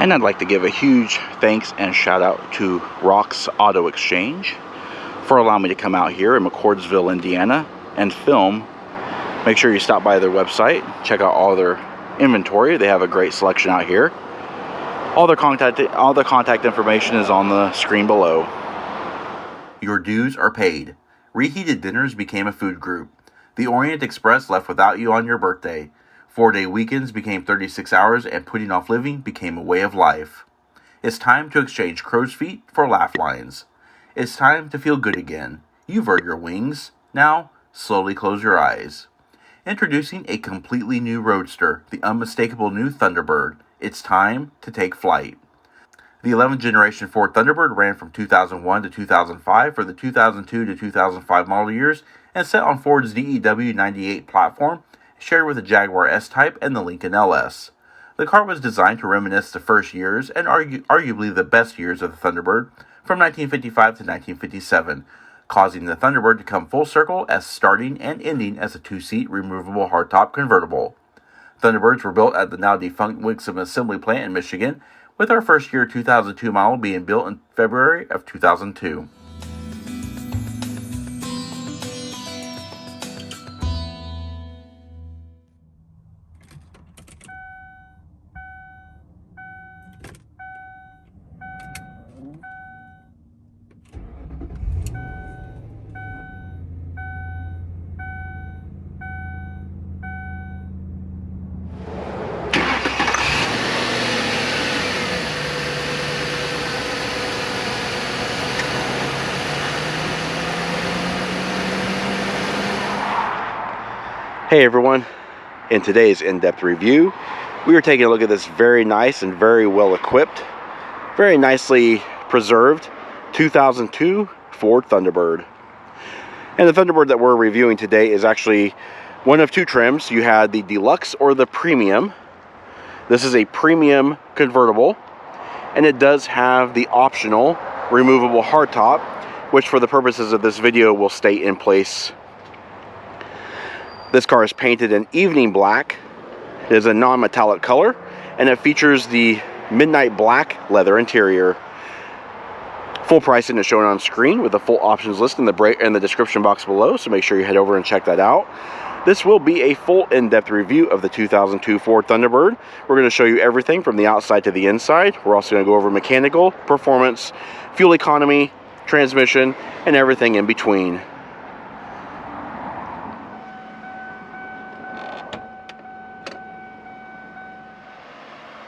And I'd like to give a huge thanks and shout out to Rock's Auto Exchange for allowing me to come out here in McCordsville, Indiana and film. Make sure you stop by their website, check out all their inventory. They have a great selection out here. All the contact information is on the screen below. Your dues are paid. Reheated dinners became a food group. The Orient Express left without you on your birthday. 4-day weekends became 36 hours and putting off living became a way of life. It's time to exchange crow's feet for laugh lines. It's time to feel good again. You've earned your wings. Now, slowly close your eyes. Introducing a completely new roadster, the unmistakable new Thunderbird. It's time to take flight. The 11th Generation Ford Thunderbird ran from 2001 to 2005 for the 2002 to 2005 model years and set on Ford's DEW98 platform, shared with the Jaguar S-Type and the Lincoln LS. The car was designed to reminisce the first years and arguably the best years of the Thunderbird from 1955 to 1957, causing the Thunderbird to come full circle as starting and ending as a two-seat removable hardtop convertible. Thunderbirds were built at the now-defunct Wixon Assembly Plant in Michigan, with our first year 2002 model being built in February of 2002. Hey everyone, in today's in-depth review, we are taking a look at this very nice and very well equipped, very nicely preserved 2002 Ford Thunderbird. And the Thunderbird that we're reviewing today is actually one of two trims. You had the Deluxe or the Premium. This is a premium convertible, and it does have the optional removable hardtop, which for the purposes of this video will stay in place. This car is painted in evening black. It is a non-metallic color, and it features the midnight black leather interior. Full pricing is shown on screen with the full options list in the description box below, so make sure you head over and check that out. This will be a full in-depth review of the 2002 Ford Thunderbird. We're going to show you everything from the outside to the inside. We're also going to go over mechanical, performance, fuel economy, transmission, and everything in between.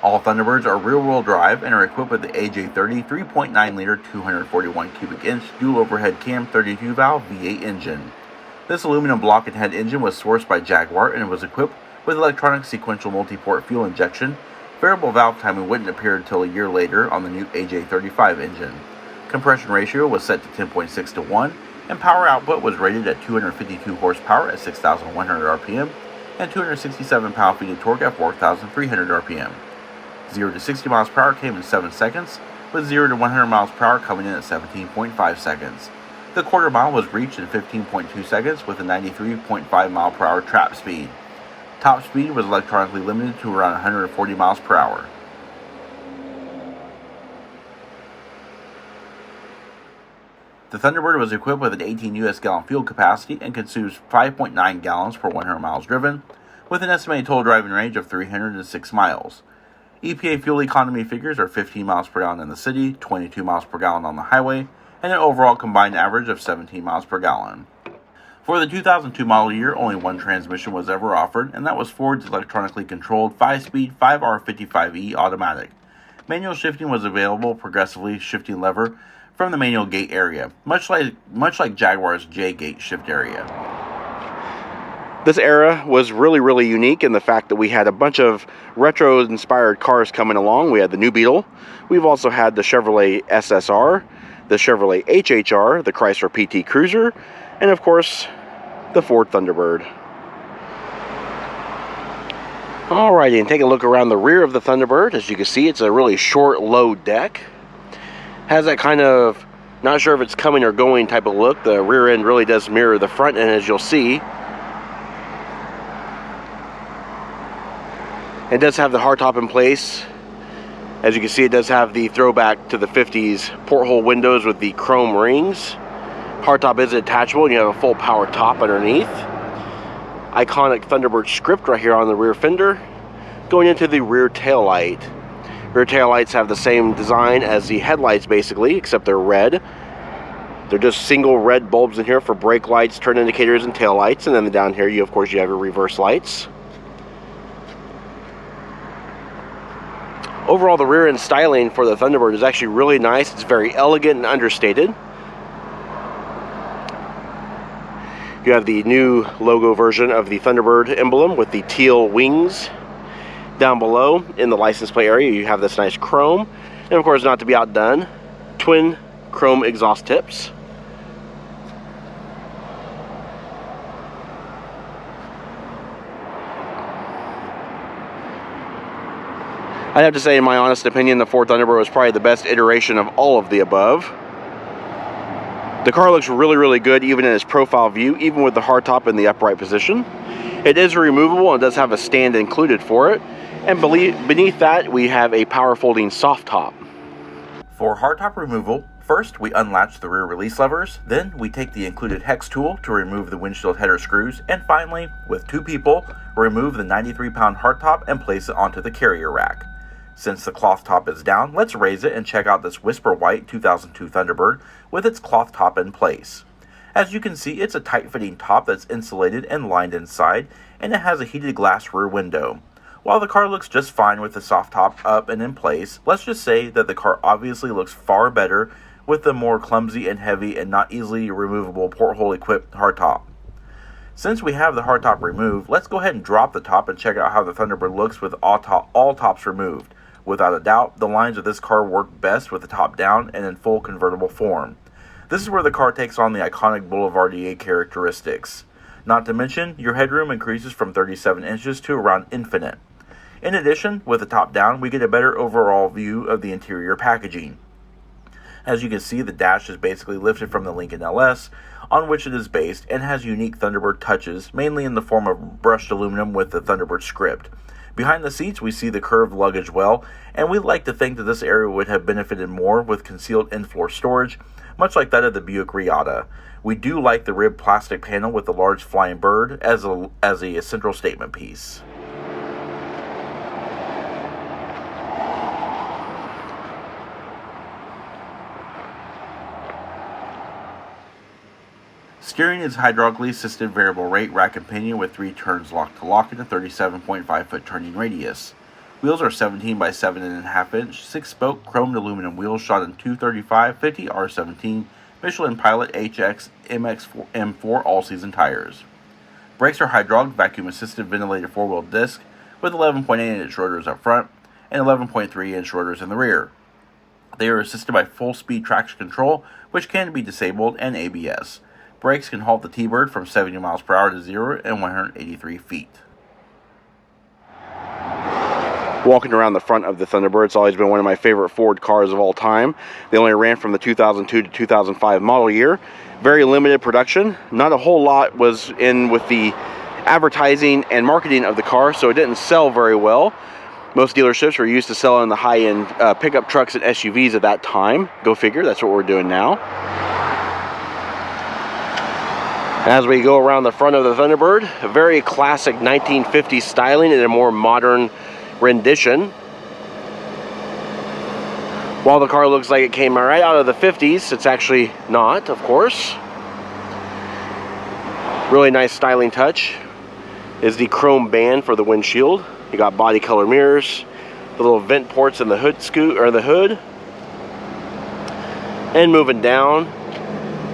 All Thunderbirds are rear-wheel drive and are equipped with the AJ30 3.9-liter 241 cubic inch dual overhead cam 32-valve V8 engine. This aluminum block and head engine was sourced by Jaguar and was equipped with electronic sequential multi-port fuel injection. Variable valve timing wouldn't appear until a year later on the new AJ35 engine. Compression ratio was set to 10.6 to 1, and power output was rated at 252 horsepower at 6,100 RPM and 267 pound-feet of torque at 4,300 RPM. 0 to 60 miles per hour came in 7 seconds, with 0 to 100 miles per hour coming in at 17.5 seconds. The quarter mile was reached in 15.2 seconds with a 93.5 mile per hour trap speed. Top speed was electronically limited to around 140 miles per hour. The Thunderbird was equipped with an 18 US gallon fuel capacity and consumes 5.9 gallons per 100 miles driven, with an estimated total driving range of 306 miles. EPA fuel economy figures are 15 miles per gallon in the city, 22 miles per gallon on the highway, and an overall combined average of 17 miles per gallon. For the 2002 model year, only one transmission was ever offered, and that was Ford's electronically controlled 5-speed 5R55E automatic. Manual shifting was available, progressively shifting lever from the manual gate area, much like Jaguar's J-gate shift area. This era was really unique in the fact that we had a bunch of retro-inspired cars coming along. We had the New Beetle. We've also had the Chevrolet SSR, the Chevrolet HHR, the Chrysler PT Cruiser, and of course, the Ford Thunderbird. Alrighty, and take a look around the rear of the Thunderbird. As you can see, it's a really short, low deck. Has that kind of, not sure if it's coming or going type of look. The rear end really does mirror the front end, as you'll see. It does have the hardtop in place, As you can see, it does have the throwback to the 50s porthole windows with the chrome rings. Hardtop is detachable and you have a full power top underneath. Iconic Thunderbird script right here on the rear fender. Going into the rear tail light. Rear tail lights have the same design as the headlights basically, except they're red. They're just single red bulbs in here for brake lights, turn indicators, and tail lights. And then down here, of course, you have your reverse lights. Overall, the rear end styling for the Thunderbird is actually really nice. It's very elegant and understated. You have the new logo version of the Thunderbird emblem with the teal wings. Down below in the license plate area, you have this nice chrome. And of course, not to be outdone, twin chrome exhaust tips. I'd have to say, in my honest opinion, the Ford Thunderbird was probably the best iteration of all of the above. The car looks really, really good, even in its profile view, even with the hardtop in the upright position. It is removable and does have a stand included for it. And beneath that, we have a power folding soft top. For hardtop removal, first we unlatch the rear release levers, then we take the included hex tool to remove the windshield header screws, and finally, with two people, remove the 93-pound hardtop and place it onto the carrier rack. Since the cloth top is down, let's raise it and check out this Whisper White 2002 Thunderbird with its cloth top in place. As you can see, it's a tight-fitting top that's insulated and lined inside, and it has a heated glass rear window. While the car looks just fine with the soft top up and in place, let's just say that the car obviously looks far better with the more clumsy and heavy and not easily removable porthole-equipped hardtop. Since we have the hardtop removed, let's go ahead and drop the top and check out how the Thunderbird looks with all tops removed. Without a doubt, the lines of this car work best with the top down and in full convertible form. This is where the car takes on the iconic Boulevardier characteristics. Not to mention, your headroom increases from 37 inches to around infinite. In addition, with the top down, we get a better overall view of the interior packaging. As you can see, the dash is basically lifted from the Lincoln LS, on which it is based, and has unique Thunderbird touches, mainly in the form of brushed aluminum with the Thunderbird script. Behind the seats, we see the curved luggage well, and we like to think that this area would have benefited more with concealed in-floor storage, much like that of the Buick Reheated. We do like the ribbed plastic panel with the large flying bird as a central statement piece. Steering is hydraulically assisted variable rate rack and pinion with 3 turns lock to lock and a 37.5 foot turning radius. Wheels are 17 by 7.5 inch, 6-spoke chromed aluminum wheels shot in 235/50 R17 Michelin Pilot HX MX M4 all-season tires. Brakes are hydraulic vacuum assisted ventilated 4-wheel disc with 11.8 inch rotors up front and 11.3 inch rotors in the rear. They are assisted by full speed traction control, which can be disabled, and ABS. Brakes can halt the T-Bird from 70 miles per hour to 0 and 183 feet. Walking around the front of the Thunderbird, it's always been one of my favorite Ford cars of all time. They only ran from the 2002 to 2005 model year. Very limited production. Not a whole lot was in with the advertising and marketing of the car, so it didn't sell very well. Most dealerships were used to selling the high-end pickup trucks and SUVs at that time. Go figure, that's what we're doing now. As we go around the front of the Thunderbird, a very classic 1950s styling in a more modern rendition. While the car looks like it came right out of the 50s, it's actually not, of course. Really nice styling touch is the chrome band for the windshield. You got body color mirrors, the little vent ports in the hood the hood. And moving down,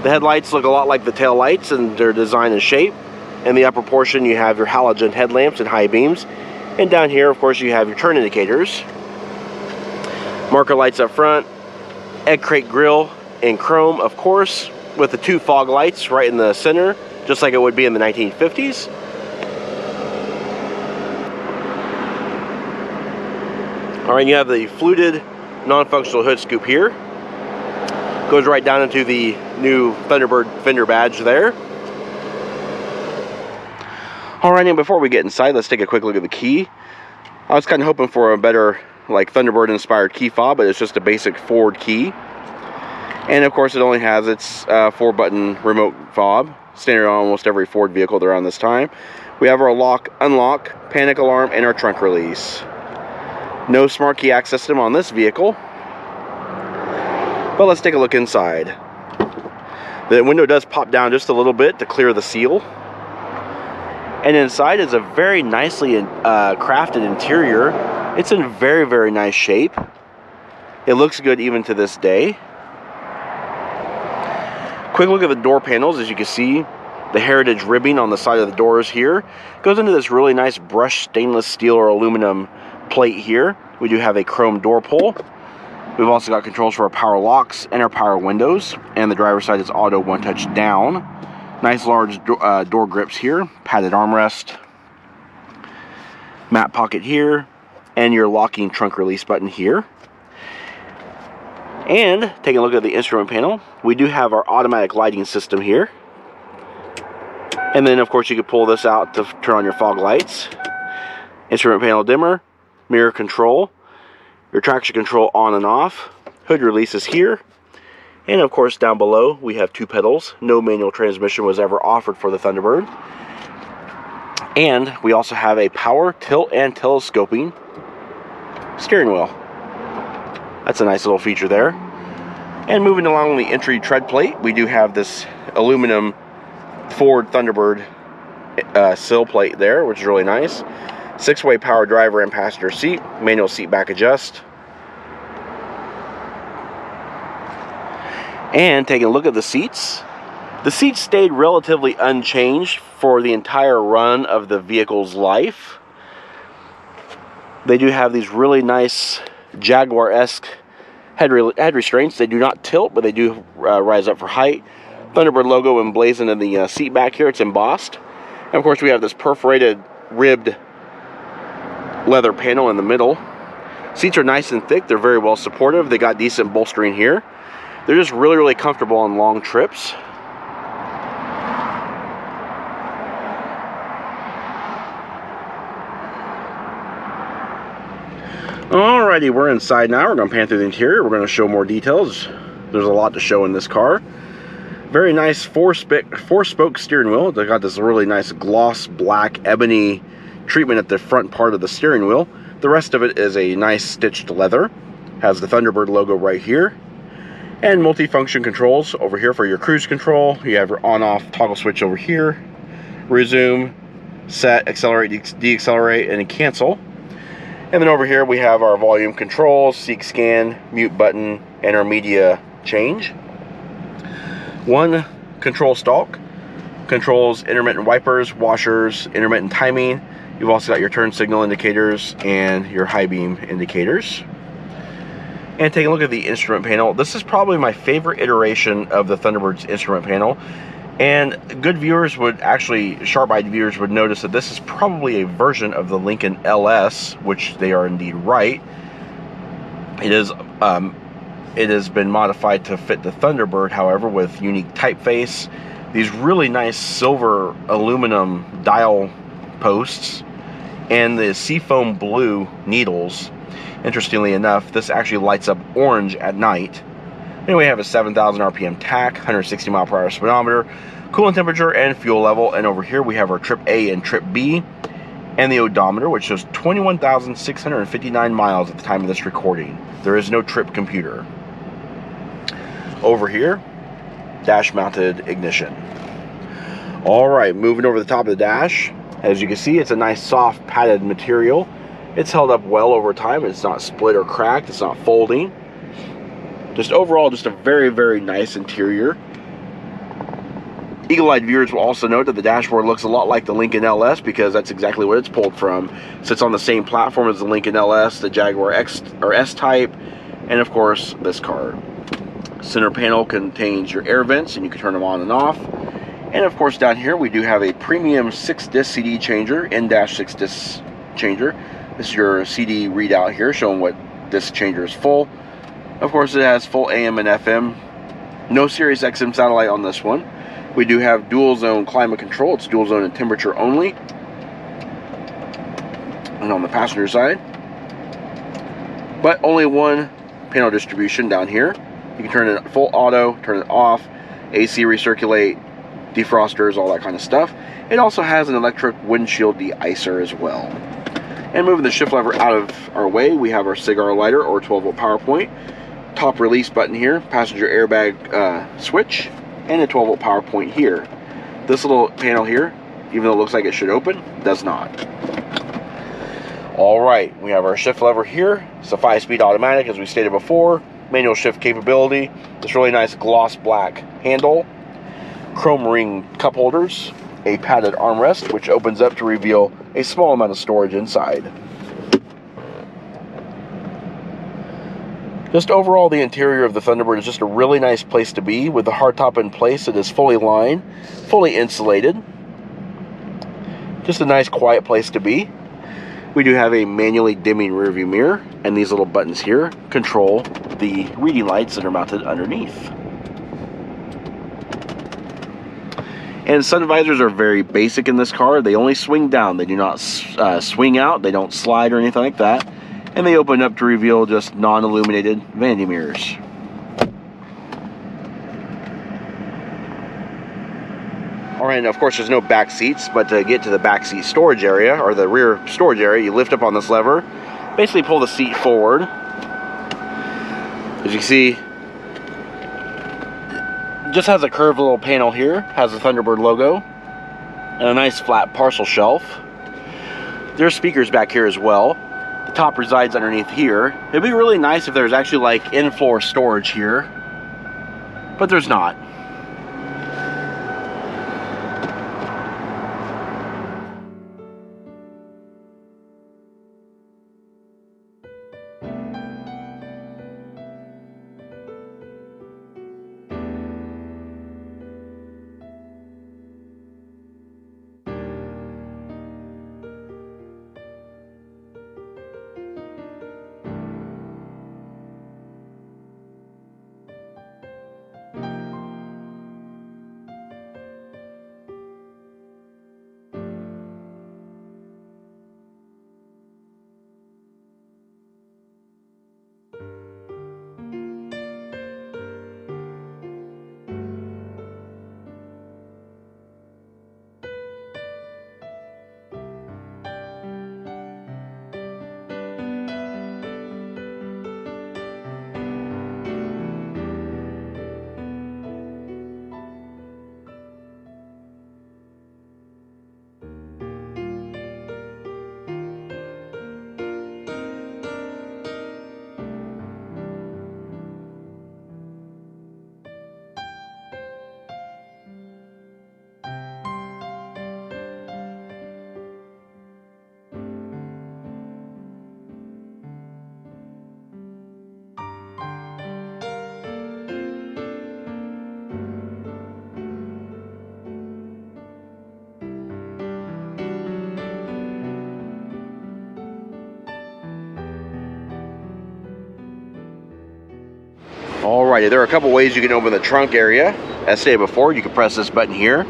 the headlights look a lot like the tail lights in their design and shape. In the upper portion, you have your halogen headlamps and high beams. And down here, of course, you have your turn indicators. Marker lights up front. Egg crate grille in chrome, of course, with the 2 fog lights right in the center, just like it would be in the 1950s. All right, you have the fluted, non-functional hood scoop here. Goes right down into the new Thunderbird fender badge there. All right, and before we get inside, let's take a quick look at the key. I was kind of hoping for a better like Thunderbird inspired key fob, but it's just a basic Ford key. And of course it only has its 4-button remote fob, standard on almost every Ford vehicle around this time. We have our lock, unlock, panic alarm, and our trunk release. No smart key access system on this vehicle. But let's take a look inside. The window does pop down just a little bit to clear the seal. And inside is a very nicely crafted interior. It's in very, very nice shape. It looks good even to this day. Quick look at the door panels. As you can see, the heritage ribbing on the side of the doors here goes into this really nice brushed stainless steel or aluminum plate here. We do have a chrome door pull. We've also got controls for our power locks and our power windows, and the driver's side is auto one-touch down. Nice large door grips here, padded armrest, mat pocket here, and your locking trunk release button here. And taking a look at the instrument panel, we do have our automatic lighting system here. And then of course you could pull this out to turn on your fog lights. Instrument panel dimmer, mirror control, your traction control on and off, hood releases here. And of course down below we have 2 pedals. No manual transmission was ever offered for the Thunderbird. And we also have a power tilt and telescoping steering wheel. That's a nice little feature there. And moving along the entry tread plate, we do have this aluminum Ford Thunderbird sill plate there, which is really nice. 6-way power driver and passenger seat, manual seat back adjust. And taking a look at the seats stayed relatively unchanged for the entire run of the vehicle's life. They do have these really nice Jaguar-esque head restraints. They do not tilt, but they do rise up for height. Thunderbird logo emblazoned in the seat back here. It's embossed. And of course we have this perforated ribbed leather panel in the middle. Seats are nice and thick. They're very well supportive. They got decent bolstering here. They're just really, really comfortable on long trips. Alrighty, we're inside now. We're going to pan through the interior. We're going to show more details. There's a lot to show in this car. Very nice four-spoke steering wheel. They got this really nice gloss black ebony treatment at the front part of the steering wheel. The rest of it is a nice stitched leather. Has the Thunderbird logo right here. And multi-function controls over here for your cruise control. You have your on-off toggle switch over here. Resume, set, accelerate, deaccelerate, and cancel. And then over here we have our volume controls, seek scan, mute button, and our media change. One control stalk controls intermittent wipers, washers, intermittent timing. You've also got your turn signal indicators and your high beam indicators. And take a look at the instrument panel. This is probably my favorite iteration of the Thunderbird's instrument panel. And good viewers would actually, sharp-eyed viewers would notice that this is probably a version of the Lincoln LS, which they are indeed right. It has been modified to fit the Thunderbird, however, with unique typeface, these really nice silver aluminum dial posts, and the seafoam blue needles. Interestingly enough, this actually lights up orange at night. Then we have a 7,000 RPM tach, 160 mile per hour speedometer, coolant temperature, and fuel level. And over here we have our trip A and trip B, and the odometer, which shows 21,659 miles at the time of this recording. There is no trip computer. Over here, dash mounted ignition. Alright, moving over the top of the dash. As you can see, it's a nice soft padded material. It's held up well over time. It's not split or cracked. It's not folding. Just overall, just a very, very nice interior. Eagle-eyed viewers will also note that the dashboard looks a lot like the Lincoln LS because that's exactly what it's pulled from. It sits on the same platform as the Lincoln LS, the Jaguar X or S-Type, and of course this car. Center panel contains your air vents, and you can turn them on and off. And of course down here we do have a premium 6-disc CD changer, in-dash 6-disc changer. This is your CD readout here showing what disc changer is full. Of course it has full AM and FM. No Sirius XM satellite on this one. We do have dual zone climate control. It's dual zone and temperature only. And on the passenger side, but only one panel distribution down here. You can turn it full auto, turn it off, AC recirculate, defrosters, all that kind of stuff. It also has an electric windshield de-icer as well. And moving the shift lever out of our way, we have our cigar lighter or 12-volt power point, top release button here, passenger airbag switch, and a 12-volt power point here. This little panel here, even though it looks like it should open, does not. Alright, we have our shift lever here. It's a 5-speed automatic, as we stated before. Manual shift capability. This really nice gloss black handle. Chrome ring cup holders. A padded armrest, which opens up to reveal a small amount of storage inside. Just overall, the interior of the Thunderbird is just a really nice place to be. With the hardtop in place, it is fully lined, fully insulated. Just a nice quiet place to be. We do have a manually dimming rearview mirror, and these little buttons here control the reading lights that are mounted underneath. And sun visors are very basic in this car. They only swing down. They do not swing out. They don't slide or anything like that. And they open up to reveal just non-illuminated vanity mirrors. Alright, and of course there's no back seats, but to get to the back seat storage area, or the rear storage area, you lift up on this lever, basically pull the seat forward. As you can see, just has a curved little panel here, has the Thunderbird logo, and a nice flat parcel shelf. There's speakers back here as well. The top resides underneath here. It'd be really nice if there's actually like in-floor storage here, but there's not. Alrighty, there are a couple ways you can open the trunk area. As stated before, you can press this button here.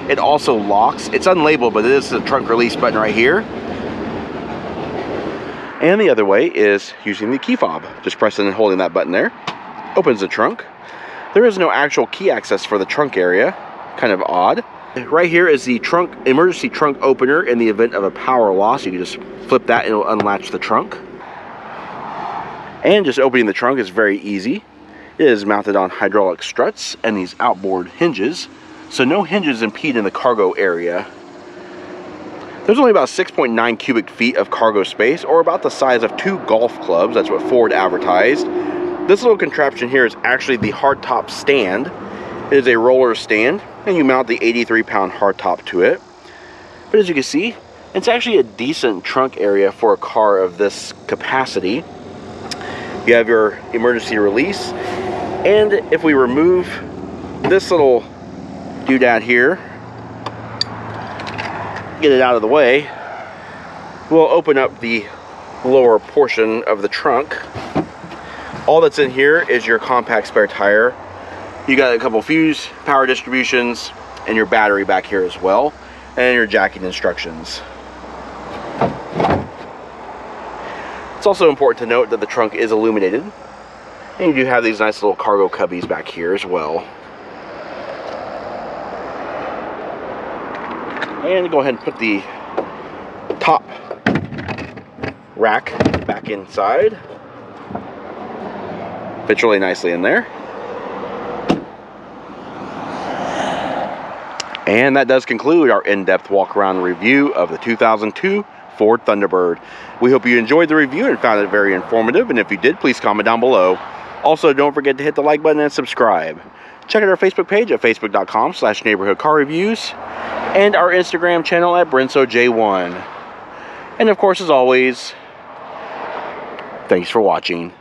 It also locks. It's unlabeled, but it is the trunk release button right here. And the other way is using the key fob. Just pressing and holding that button there. Opens the trunk. There is no actual key access for the trunk area. Kind of odd. Right here is the trunk emergency trunk opener in the event of a power loss. You can just flip that and it'll unlatch the trunk. And just opening the trunk is very easy. It is mounted on hydraulic struts and these outboard hinges, so no hinges impede in the cargo area. There's only about 6.9 cubic feet of cargo space, or about the size of 2 golf clubs. That's what Ford advertised. This little contraption here is actually the hardtop stand. It is a roller stand, and you mount the 83-pound hardtop to it. But as you can see, it's actually a decent trunk area for a car of this capacity. You have your emergency release, and if we remove this little doodad here, get it out of the way, we'll open up the lower portion of the trunk. All that's in here is your compact spare tire. You got a couple fuse, power distributions, and your battery back here as well, and your jacking instructions. It's also important to note that the trunk is illuminated, and you do have these nice little cargo cubbies back here as well. And go ahead and put the top rack back inside. Fits really nicely in there. And that does conclude our in-depth walk around review of the 2002 Ford Thunderbird. We hope you enjoyed the review and found it very informative, and if you did, please comment down below. Also, don't forget to hit the like button and subscribe. Check out our Facebook page at facebook.com/neighborhoodcarreviews and our Instagram channel at BrensoJ1. And of course, as always, thanks for watching.